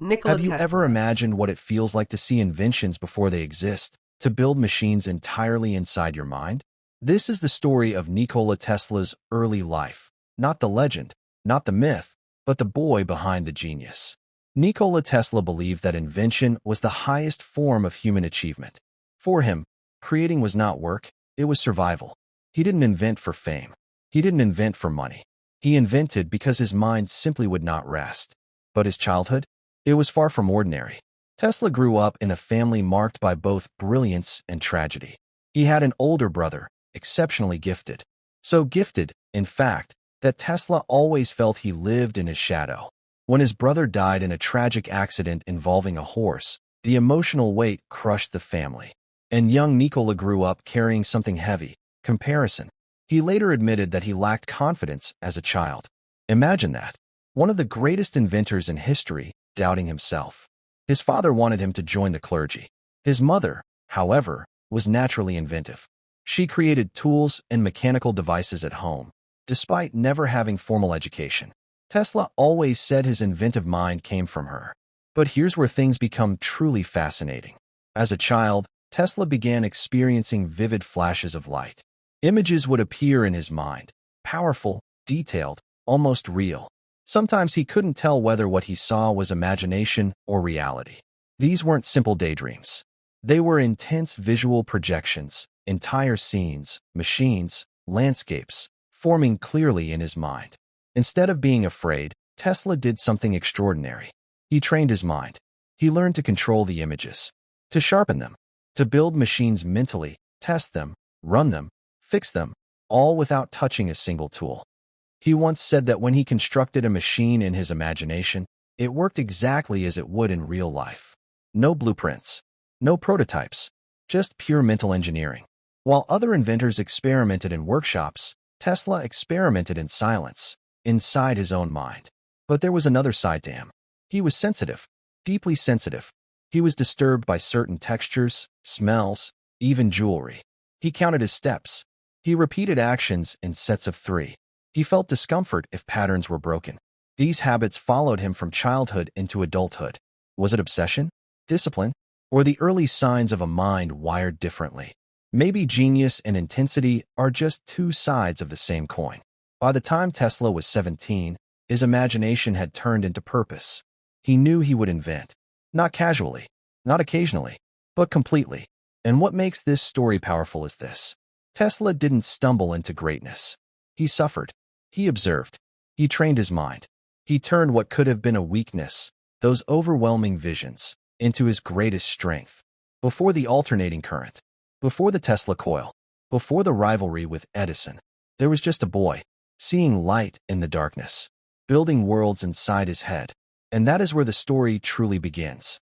Nikola Have you ever Tesla. imagined what it feels like to see inventions before they exist, to build machines entirely inside your mind? This is the story of Nikola Tesla's early life. Not the legend, not the myth, but the boy behind the genius. Nikola Tesla believed that invention was the highest form of human achievement. For him, creating was not work, it was survival. He didn't invent for fame. He didn't invent for money. He invented because his mind simply would not rest. But his childhood? It was far from ordinary. Tesla grew up in a family marked by both brilliance and tragedy. He had an older brother, exceptionally gifted. So gifted, in fact, that Tesla always felt he lived in his shadow. When his brother died in a tragic accident involving a horse, the emotional weight crushed the family. And young Nikola grew up carrying something heavy, comparison. He later admitted that he lacked confidence as a child. Imagine that. One of the greatest inventors in history, doubting himself. His father wanted him to join the clergy. His mother, however, was naturally inventive. She created tools and mechanical devices at home, despite never having formal education. Tesla always said his inventive mind came from her. But here's where things become truly fascinating. As a child, Tesla began experiencing vivid flashes of light. Images would appear in his mind, powerful, detailed, almost real. Sometimes he couldn't tell whether what he saw was imagination or reality. These weren't simple daydreams. They were intense visual projections, entire scenes, machines, landscapes, forming clearly in his mind. Instead of being afraid, Tesla did something extraordinary. He trained his mind. He learned to control the images, to sharpen them, to build machines mentally, test them, run them, fix them, all without touching a single tool. He once said that when he constructed a machine in his imagination, it worked exactly as it would in real life. No blueprints, no prototypes, just pure mental engineering. While other inventors experimented in workshops, Tesla experimented in silence, inside his own mind. But there was another side to him. He was sensitive, deeply sensitive. He was disturbed by certain textures, smells, even jewelry. He counted his steps. He repeated actions in sets of 3. He felt discomfort if patterns were broken. These habits followed him from childhood into adulthood. Was it obsession, discipline, or the early signs of a mind wired differently? Maybe genius and intensity are just two sides of the same coin. By the time Tesla was 17, his imagination had turned into purpose. He knew he would invent. Not casually, not occasionally, but completely. And what makes this story powerful is this. Tesla didn't stumble into greatness. He suffered. He observed. He trained his mind. He turned what could have been a weakness, those overwhelming visions, into his greatest strength. Before the alternating current, before the Tesla coil, before the rivalry with Edison, there was just a boy, seeing light in the darkness, building worlds inside his head. And that is where the story truly begins.